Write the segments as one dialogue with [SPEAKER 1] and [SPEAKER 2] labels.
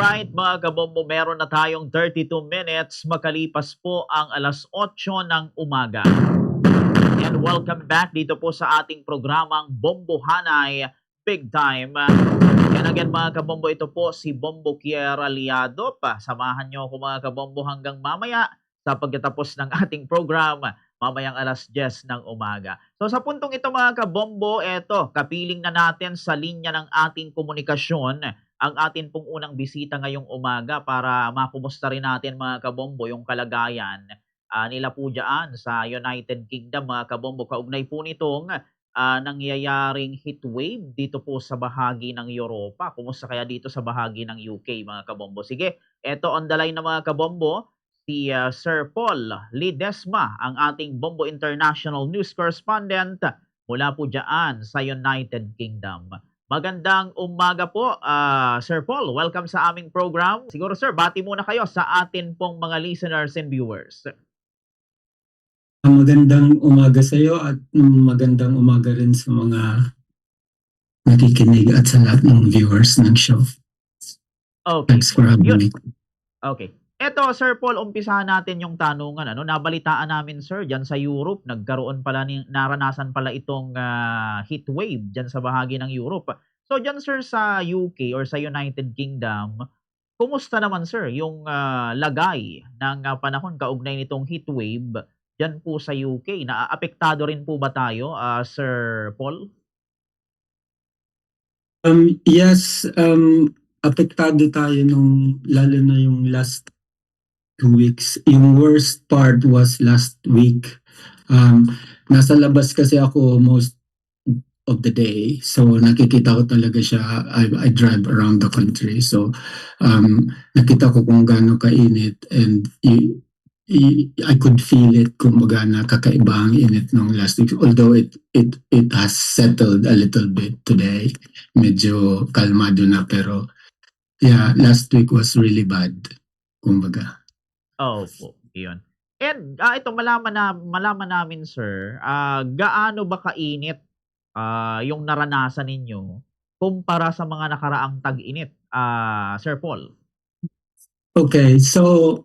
[SPEAKER 1] Alright mga kabombo, meron na tayong 32 minutes makalipas po ang alas 8 ng umaga. And welcome back dito po sa ating programang Bombohanay Big Time. And again mga kabombo, ito po si Bombo Kier Aliado. Samahan nyo ako mga kabombo hanggang mamaya sa pagkatapos ng ating program mamayang alas 10 ng umaga. So sa puntong ito mga kabombo, eto, kapiling na natin sa linya ng ating komunikasyon ang atin pong unang bisita ngayong umaga para makumusta rin natin mga kabombo yung kalagayan nila po dyan sa United Kingdom mga kabombo. Kaugnay po nitong nangyayaring heatwave dito po sa bahagi ng Europa. Kumusta kaya dito sa bahagi ng UK mga kabombo? Sige, eto on the line na mga kabombo, si Sir Paul Ledesma, ang ating Bombo International News Correspondent mula po dyan sa United Kingdom. Magandang umaga po, Sir Paul. Welcome sa aming program. Siguro, sir, bati muna kayo sa atin pong mga listeners and viewers.
[SPEAKER 2] Magandang umaga sa iyo at magandang umaga rin sa mga nakikinig at sa lahat ng viewers ng show.
[SPEAKER 1] Okay.
[SPEAKER 2] Thanks for having me.
[SPEAKER 1] Okay. Eto, Sir Paul, umpisahan natin yung tanungan. Nabalitaan namin, sir, dyan sa Europe, nagkaroon pala, naranasan pala itong heat wave dyan sa bahagi ng Europe. So, dyan, sir, sa UK or sa United Kingdom, kumusta naman, sir, yung lagay ng panahon kaugnay nitong heat wave dyan po sa UK? Naapektado rin po ba tayo, Sir Paul?
[SPEAKER 2] Yes, apektado tayo lalo na yung last 2 weeks. Yung worst part was last week. Nasa labas kasi ako most of the day. So nakikita ko talaga siya. I drive around the country. So nakita ko kung gaano kainit and I could feel it, kumbaga na kakaiba ang init nung last week. Although it has settled a little bit today. Medyo kalmado na, pero yeah, last week was really bad, kumbaga.
[SPEAKER 1] Opo, yun. And ito malaman namin, sir, gaano ba kainit yung naranasan ninyo kumpara sa mga nakaraang tag-init, Sir Paul?
[SPEAKER 2] Okay, so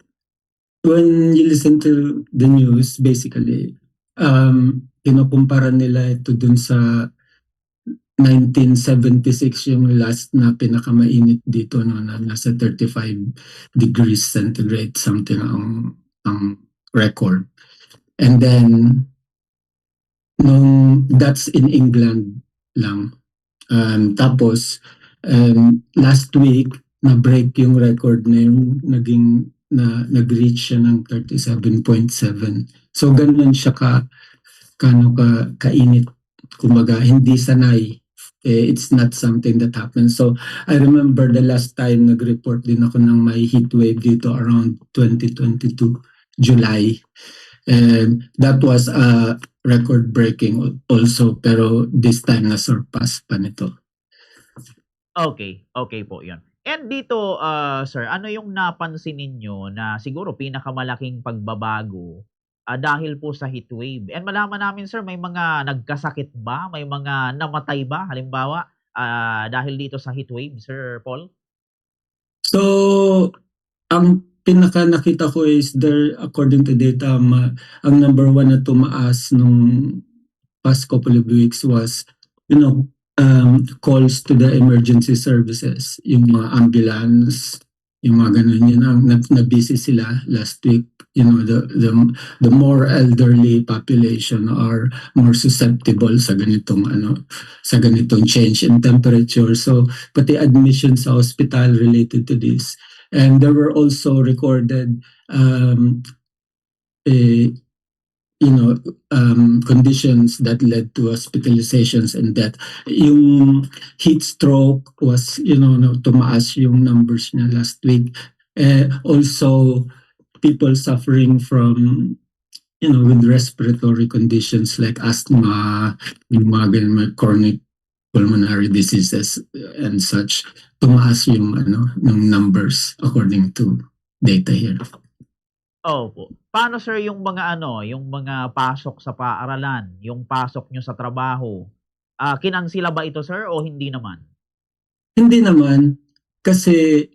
[SPEAKER 2] when you listen to the news, basically, kinukumpara nila ito dun sa 1976, yung last na pinakamainit dito, no, na nasa 35 degrees centigrade something ang record. And then that's in England lang. Tapos last week na-break yung record na yung nag-reach siya ng 37.7. So ganun siya kainit. Kumbaga hindi sanay. It's not something that happens. So I remember the last time nag-report din ako ng may heat wave dito around 2022 July. And that was record breaking also, pero this time na surpass pa nito.
[SPEAKER 1] Okay po 'yun. And dito, sir, ano yung napansin ninyo na siguro pinakamalaking pagbabago dahil po sa heat wave? And malaman namin, sir, may mga nagkasakit ba? May mga namatay ba halimbawa dahil dito sa heat wave, Sir Paul?
[SPEAKER 2] So, ang pinaka nakita ko is there, according to data, ang number one na tumaas nung past couple of weeks was, calls to the emergency services, yung mga ambulance, yung mga ganun, yun ang na-busy sila last week. The more elderly population are more susceptible sa ganitong change in temperature. So pati admission sa hospital related to this. And there were also recorded conditions that led to hospitalizations and death. Yung heat stroke was, tumaas yung numbers niya last week. Also, people suffering from, with respiratory conditions like asthma, yung mga chronic pulmonary diseases and such, tumaas yung numbers according to data here.
[SPEAKER 1] Opo. Paano, sir, yung mga yung mga pasok sa paaralan, yung pasok nyo sa trabaho? Kinansila ba ito, sir, o hindi naman?
[SPEAKER 2] Hindi naman, kasi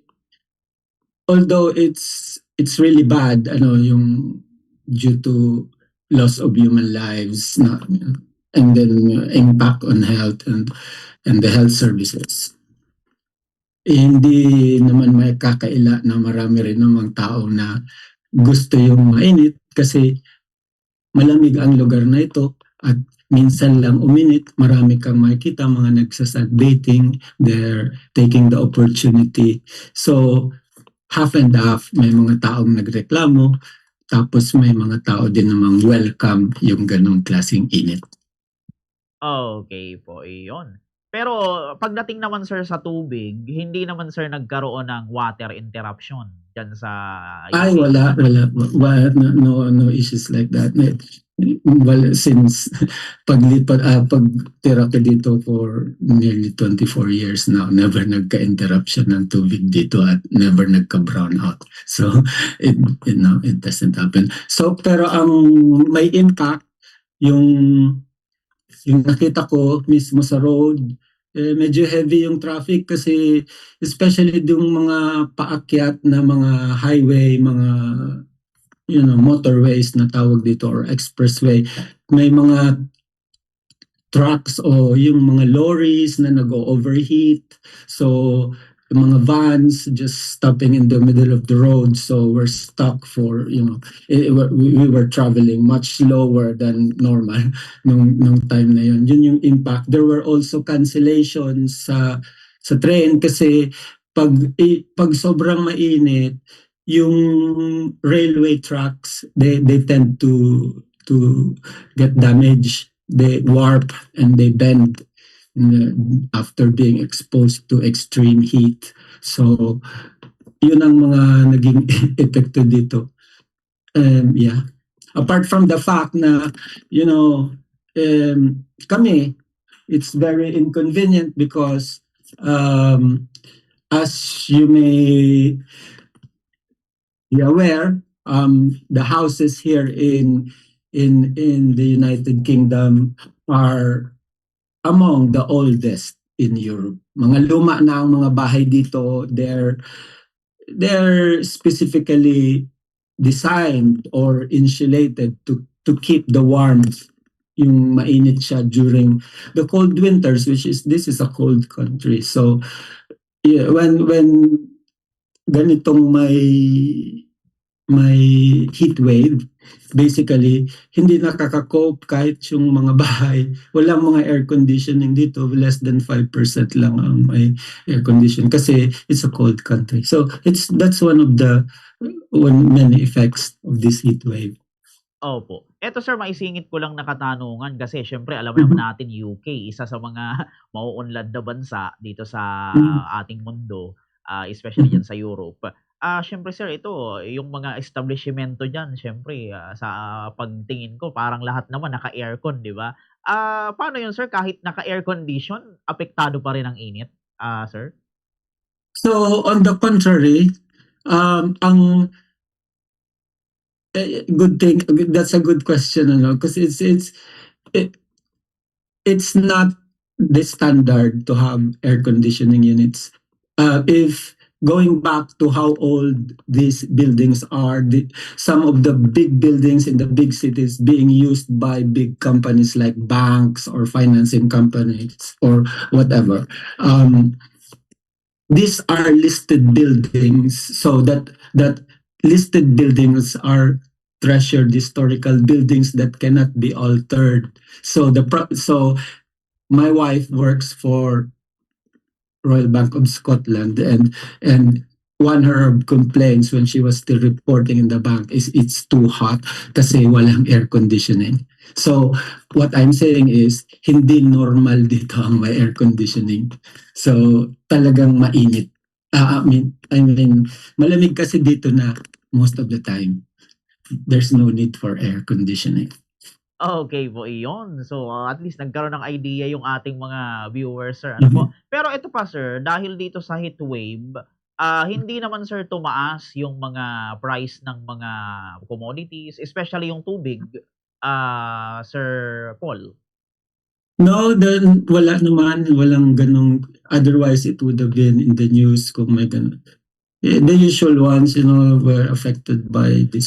[SPEAKER 2] although it's really bad, yung due to loss of human lives, and then impact on health and the health services. Hindi naman may kakaila na marami rin namang tao na gusto yung mainit kasi malamig ang lugar na ito at minsan lang uminit, marami kang makikita mga nagsasunbathing, they're taking the opportunity. So, half and half, may mga taong nagreklamo, tapos may mga tao din namang welcome yung ganong klaseng init.
[SPEAKER 1] Okay po, iyon. Pero pagdating naman sir sa tubig, hindi naman sir nagkaroon ng water interruption diyan sa
[SPEAKER 2] Ay,
[SPEAKER 1] UK?
[SPEAKER 2] wala. No issues like that. Well, since pagtira ko dito for nearly 24 years now, never nagka-interruption ng tubig dito at never nagka-brown out. So, it doesn't happen. So, pero ang may impact, yung nakita ko mismo sa road, medyo heavy yung traffic kasi especially yung mga paakyat na mga highway, mga motorways na tawag dito or expressway, may mga trucks o yung mga lorries na nag-overheat. So, yung mga vans just stopping in the middle of the road. So, we're stuck for, we were traveling much slower than normal nung time na yun. Yun yung impact. There were also cancellations sa train kasi pag sobrang mainit, yung railway tracks, they tend to get damaged. They warp and they bend after being exposed to extreme heat. So, yun ang mga naging epekto dito. Yeah. Apart from the fact na, kami, it's very inconvenient because as you may be aware, the houses here in the United Kingdom are among the oldest in Europe. Mga luma na ang mga bahay dito, they're specifically designed or insulated to keep the warmth, yung mainit siya during the cold winters, this is a cold country. So yeah, when ganitong may heat wave, basically, hindi nakaka-cope kahit yung mga bahay. Walang mga air conditioning dito. Less than 5% lang ang may air condition kasi it's a cold country. So, that's one of the many effects of this heat wave.
[SPEAKER 1] Opo. Eto sir, maisingit ko lang na katanungan kasi syempre alam naman natin UK, isa sa mga mauunlad na bansa dito sa ating mundo, especially dyan sa Europe. Syempre sir, ito, yung mga establishmento dyan, syempre, sa pagtingin ko, parang lahat naman naka-aircon, di ba? Paano yun sir, kahit naka-air condition, apektado pa rin ang init, sir?
[SPEAKER 2] So, on the contrary, ang good thing, that's a good question, because it's not the standard to have air conditioning units. If going back to how old these buildings are, some of the big buildings in the big cities being used by big companies like banks or financing companies or whatever. These are listed buildings, so that listed buildings are treasured historical buildings that cannot be altered. So my wife works for Royal Bank of Scotland, and one of her complaints when she was still reporting in the bank is it's too hot kasi walang air conditioning. So what I'm saying is hindi normal dito ang may air conditioning. So talagang mainit. I mean malamig kasi dito na most of the time. There's no need for air conditioning.
[SPEAKER 1] Okay po, iyon. So, at least nagkaroon ng idea yung ating mga viewers, sir. Ano po? Pero ito pa, sir, dahil dito sa heat wave, hindi naman, sir, tumaas yung mga price ng mga commodities, especially yung tubig, Sir Paul.
[SPEAKER 2] No, wala naman, walang ganong, otherwise it would have been in the news kung may ganon. The usual ones, were affected by the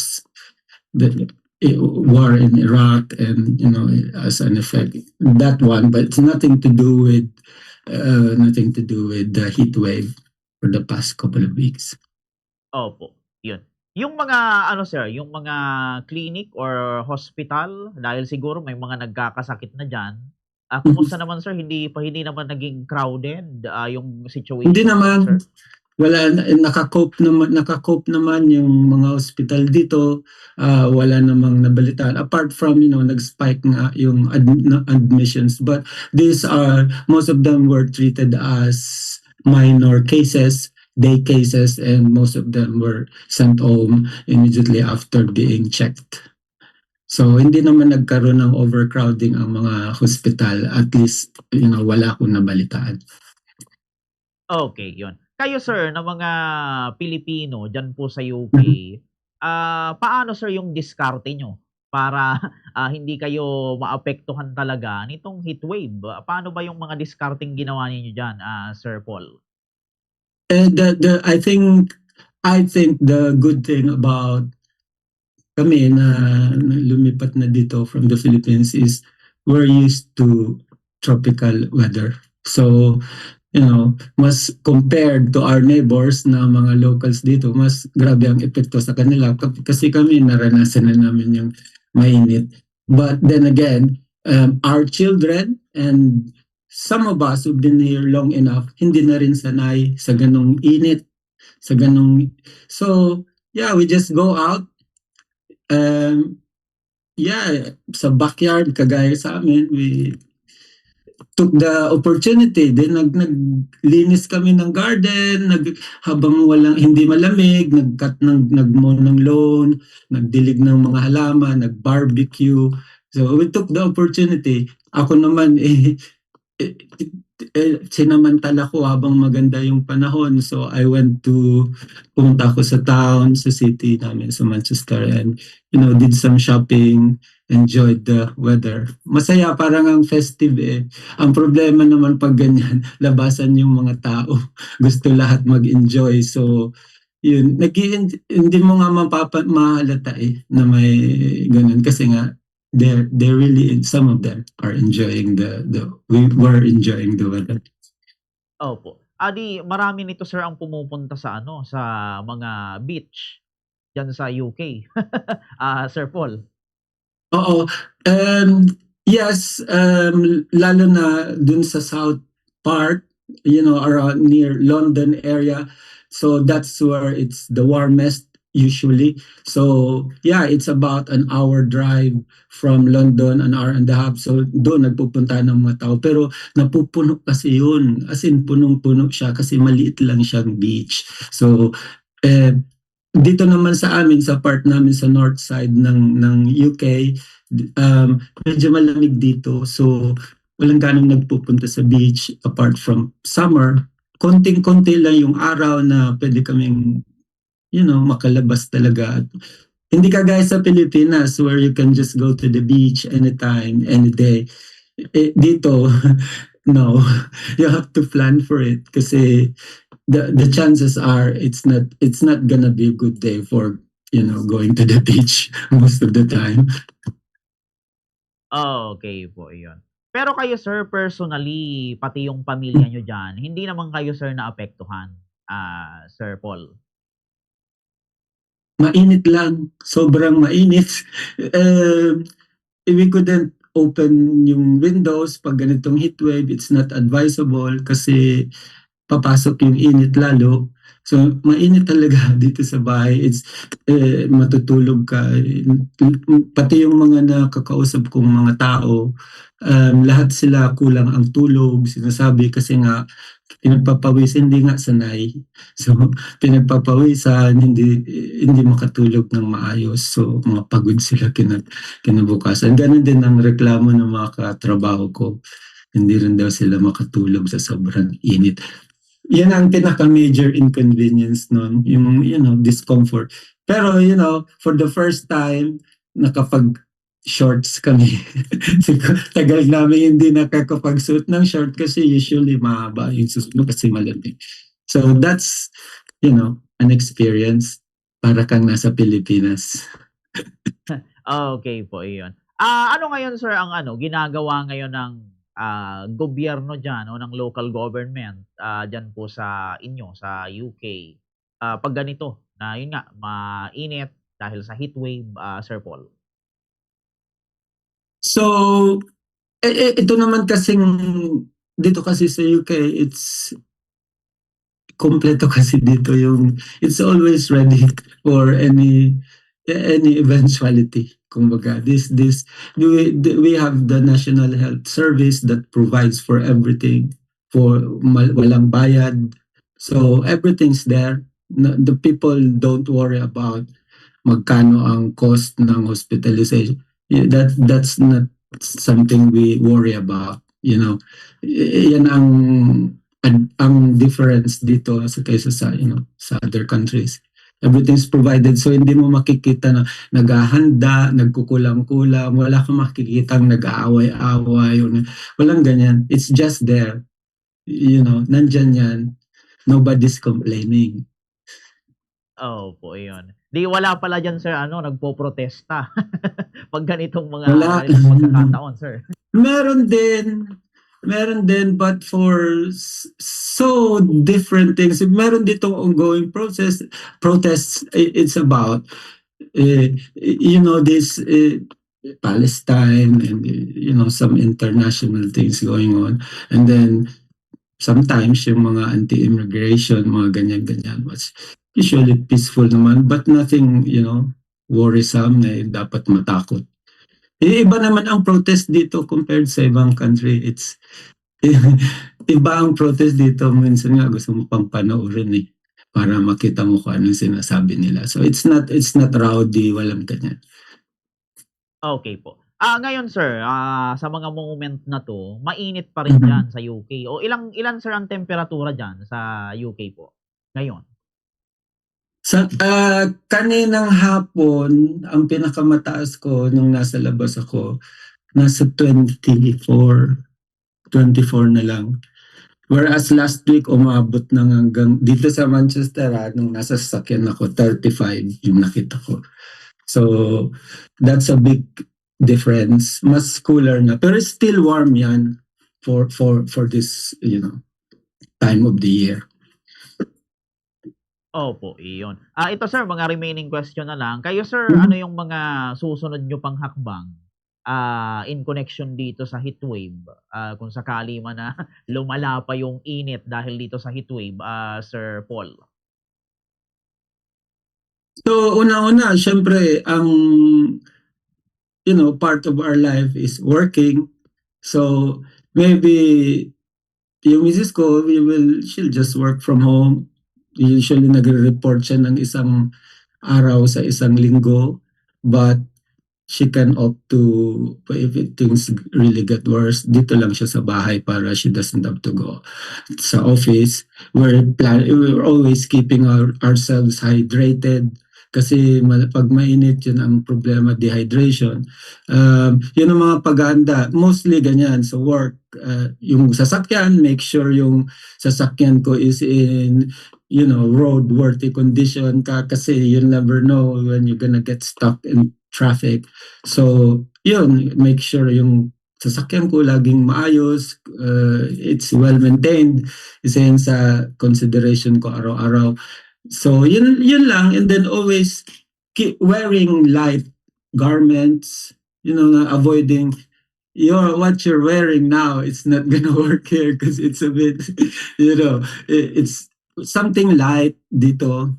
[SPEAKER 2] war in Iraq, and as an effect, that one. But it's nothing to do with the heat wave for the past couple of weeks.
[SPEAKER 1] Opo, yun. Yung mga ano sir, yung mga clinic or hospital, dahil siguro may mga nagkakasakit na diyan, kumusta naman sir, hindi naman naging crowded, yung situation
[SPEAKER 2] Hindi
[SPEAKER 1] doon,
[SPEAKER 2] naman.
[SPEAKER 1] sir?
[SPEAKER 2] Wala, naka-cope naman yung mga hospital dito. Wala namang nabalitaan apart from nag-spike nga yung admissions, but most of them were treated as minor cases, day cases, and most of them were sent home immediately after being checked. So hindi naman nagkaroon ng overcrowding ang mga hospital, at least wala akong nabalitaan.
[SPEAKER 1] Okay, yun. Kayo sir na mga Pilipino diyan po sa UK, paano sir yung diskarte niyo para, hindi kayo maapektuhan talaga nitong heatwave? Paano ba yung mga diskarteng ginawa ninyo diyan, Sir Paul?
[SPEAKER 2] I think the good thing about kami na lumipat na dito from the Philippines is we're used to tropical weather. So, mas compared to our neighbors na mga locals dito, mas grabe ang epekto sa kanila kasi kami naranasan na namin yung mainit. But then again, our children and some of us who've been here long enough, hindi na rin sanay sa ganong init, so yeah, we just go out. Sa backyard, kagaya sa amin, we took the opportunity. Then naglinis kami ng garden, habang hindi malamig, nagmow ng lawn, nagdilig ng mga halaman, nag-barbecue. So we took the opportunity. Ako naman sinamantala ko habang maganda yung panahon. So I pumunta ako sa town, sa city namin, sa Manchester, and did some shopping, enjoyed the weather. Masaya, parang ang festive eh. Ang problema naman pag ganyan, labasan yung mga tao. Gusto lahat mag-enjoy. So, yun, hindi mo nga mahalata na may ganun. Kasi nga, they're really, some of them are enjoying we were enjoying the weather.
[SPEAKER 1] Opo. Marami nito sir ang pumupunta sa sa mga beach diyan sa UK. Sir Paul?
[SPEAKER 2] Oo. Yes, lalo na dun sa south part, around near London area. So that's where it's the warmest usually. So yeah, it's about an hour drive from London, an hour and a half. So doon nagpupunta ng mga tao. Pero napupuno kasi yun. As in, punong-puno siya kasi maliit lang siyang beach. So, dito naman sa amin, sa part namin sa north side ng UK, medyo malamig dito. So, walang ganong nagpupunta sa beach apart from summer. Konting-konti lang yung araw na pwede kaming, makalabas talaga. Hindi kagaya sa Pilipinas where you can just go to the beach anytime, any day. Dito, no. You have to plan for it kasi the chances are it's not gonna be a good day for going to the beach most of the time.
[SPEAKER 1] Okay po, iyon. Pero kayo sir, personally, pati yung pamilya nyo diyan, hindi naman kayo sir naapektuhan, Sir Paul?
[SPEAKER 2] Mainit lang, sobrang mainit. We couldn't open yung windows pag ganitong heatwave. It's not advisable kasi papasok yung init lalo. So mainit talaga dito sa bahay. It's matutulog ka. Pati yung mga nakakausap kong mga tao, lahat sila kulang ang tulog. Sinasabi kasi nga pinagpapawis, hindi nga sanay. So pinagpapawisan, hindi makatulog ng maayos. So mapagod sila kinabukasan. Ganun din ang reklamo ng mga katrabaho ko. Hindi rin daw sila makatulog sa sobrang init. Yan ang pinaka-major inconvenience nun, yung, discomfort. Pero, for the first time, nakapag-shorts kami. Tagal namin hindi nakakapag-suit ng short kasi usually mahaba yung susunod kasi malamig. So, that's, an experience para kang nasa Pilipinas.
[SPEAKER 1] Okay po, iyon. Ano ngayon sir ang ginagawa ngayon ng, gobyerno diyan o ng local government, diyan po sa inyo sa UK, 'pag ganito na yun nga mainit dahil sa heatwave, Sir Paul?
[SPEAKER 2] So, ito naman kasing dito kasi sa UK, it's kumpleto kasi dito yung it's always ready for any eventuality. Kumbaga, this we have the National Health Service that provides for everything for walang bayad. So everything's there. The people don't worry about magkano ang cost ng hospitalization. That's not something we worry about, you know. Yan ang difference dito sa kaysa sa sa other countries. Everything's provided, so hindi mo makikita na naghahanda, nagkukulang-kulang, wala kang makikitang nag-aaway-away, walang ganyan. It's just there, nandyan yan. Nobody's complaining.
[SPEAKER 1] Opo, iyon. 'Di wala pala diyan sir nagpoprotesta 'pag ganitong
[SPEAKER 2] Wala.
[SPEAKER 1] ganitong pagkakataon, sir?
[SPEAKER 2] Meron din. Meron din, but for so different things. Meron ditong ongoing protests. It's about, this Palestine and, some international things going on. And then, sometimes yung mga anti-immigration, mga ganyan-ganyan, was usually peaceful naman, but nothing, worrisome na dapat matakot. Iba naman ang protest dito compared sa ibang country. It's iba ang protest dito. Minsan nga gusto mo pang panoorin para makita mo kung anong sinasabi nila. So it's not rowdy, walang ganyan.
[SPEAKER 1] Okay po. Ngayon sir, sa mga moment na 'to, mainit pa rin
[SPEAKER 2] Mhm.
[SPEAKER 1] diyan sa UK o ilan sir ang temperatura diyan sa UK po ngayon?
[SPEAKER 2] Sa kaninang hapon, ang pinakamataas ko nung nasa labas ako, nasa 24 na lang. Whereas last week, umabot ng hanggang dito sa Manchester, nung nasa sasakyan ako, 35 yung nakita ko. So, that's a big difference. Mas cooler na. Pero still warm yan for this, time of the year.
[SPEAKER 1] Opo, iyon. Ito sir, mga remaining question na lang. Kayo sir,
[SPEAKER 2] Mhm.
[SPEAKER 1] ano yung mga susunod niyo pang hakbang, in connection dito sa heatwave? Kung sakali man na lumala pa yung init dahil dito sa heatwave, Sir Paul?
[SPEAKER 2] So, una-una, syempre, part of our life is working. So, maybe yung misis ko, she'll just work from home. Usually, nagre-report siya ng isang araw sa isang linggo. But she can opt to, if things really get worse, dito lang siya sa bahay para she doesn't have to go sa office. We're always keeping ourselves hydrated kasi pag mainit yun ang problema, dehydration. Yun ang mga paghahanda, mostly ganyan sa work. Yung sasakyan, make sure yung sasakyan ko is in roadworthy condition kasi you'll never know when you're gonna get stuck in traffic. So, yun, make sure yung sasakyan ko laging maayos, it's well maintained, isa yun sa consideration ko araw-araw. So, yun lang, and then always keep wearing light garments, avoiding what you're wearing now, it's not gonna work here because it's a bit, it's something light dito.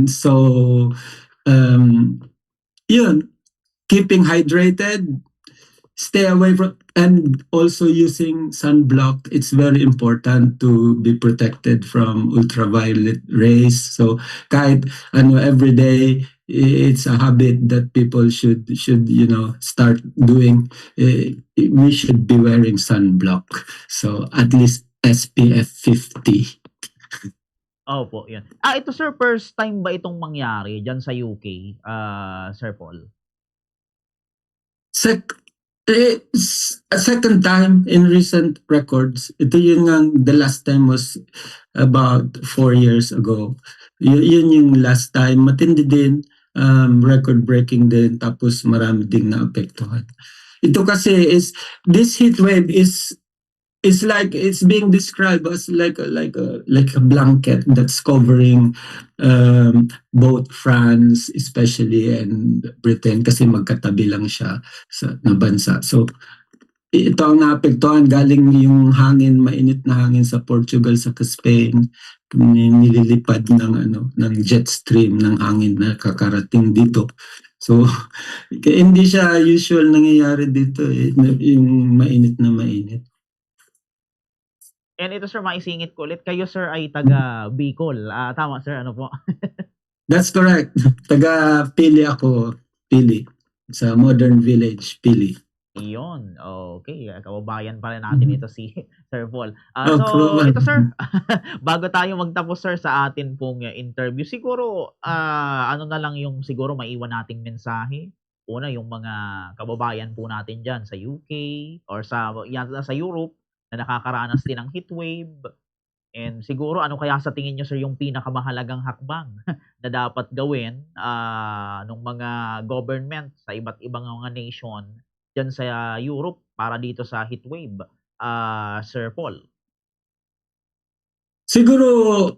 [SPEAKER 2] So, yun, keeping hydrated, stay away from, and also using sunblock. It's very important to be protected from ultraviolet rays. So kahit every day, it's a habit that people should start doing. We should be wearing sunblock. So at least SPF 50.
[SPEAKER 1] Opo, yun. Ito sir, first time ba itong mangyari diyan sa UK, Sir Paul?
[SPEAKER 2] It's a second time in recent records. Ito yun nga, the last time was about 4 years ago. Yun yung last time. Matindi din, record-breaking din, tapos marami ding naapektuhan. Ito kasi this heat wave is like, it's being described as like a blanket that's covering both France especially and Britain kasi magkatabi lang siya na bansa. So ito ang naapektuhan, galing yung hangin, mainit na hangin sa Portugal, sa Spain, nililipad ng jet stream ng hangin na kakarating dito. So hindi siya usual nangyayari dito yung mainit na mainit.
[SPEAKER 1] And ito sir, maisingit ko ulit, kayo sir ay taga Bicol. Tama sir, ano po?
[SPEAKER 2] That's correct. Taga Pili ako. Pili. Sa Modern Village, Pili.
[SPEAKER 1] Iyon, okay. Kababayan pa rin natin ito si Sir Paul. So,
[SPEAKER 2] kababayan.
[SPEAKER 1] ito sir, bago tayo magtapos sir sa atin pong interview, siguro, ano na lang yung siguro maiwan nating mensahe. Una, yung mga kababayan po natin dyan sa UK or sa Europe na nakakaranas din ng heatwave. And siguro, ano kaya sa tingin nyo sir yung pinakamahalagang hakbang na dapat gawin ng mga government sa iba't ibang mga nation dyan sa Europe para dito sa heatwave, Sir Paul?
[SPEAKER 2] Siguro,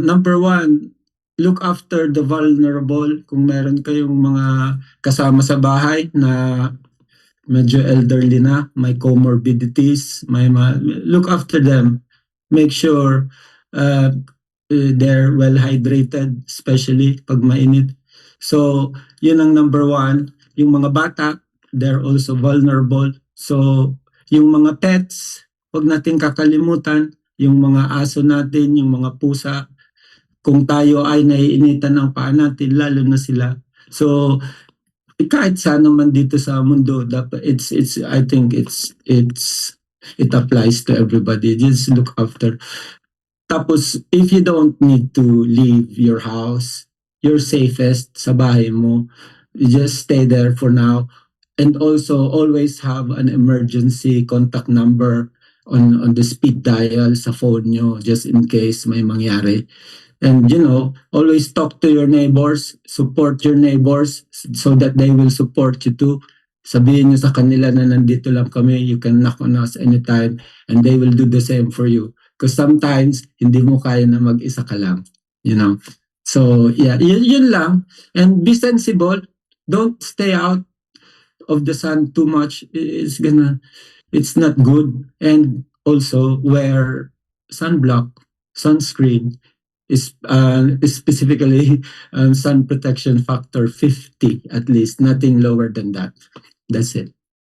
[SPEAKER 2] number one, look after the vulnerable. Kung meron kayong mga kasama sa bahay na medyo elderly na, may comorbidities, look after them. Make sure they're well hydrated, especially pag mainit. So, yun ang number one. Yung mga bata, they're also vulnerable. So, yung mga pets, huwag natin kakalimutan. Yung mga aso natin, yung mga pusa, kung tayo ay naiinitan ng paa natin, lalo na sila. So, kahit saan naman dito sa mundo, dapat I think it applies to everybody. Just look after. Tapos, if you don't need to leave your house, you're safest sa bahay mo. You just stay there for now. And also, always have an emergency contact number on the speed dial sa phone nyo, just in case may mangyari. And always talk to your neighbors, support your neighbors so that they will support you too. Sabihin nyo sa kanila na nandito lang kami, you can knock on us anytime, and they will do the same for you. Because sometimes, hindi mo kaya na mag-isa ka lang. So, yeah, yun lang. And be sensible. Don't stay out of the sun too much. It's not good. And also, wear sunblock, sunscreen, is specifically sun protection factor 50 at least, nothing lower than that. That's it.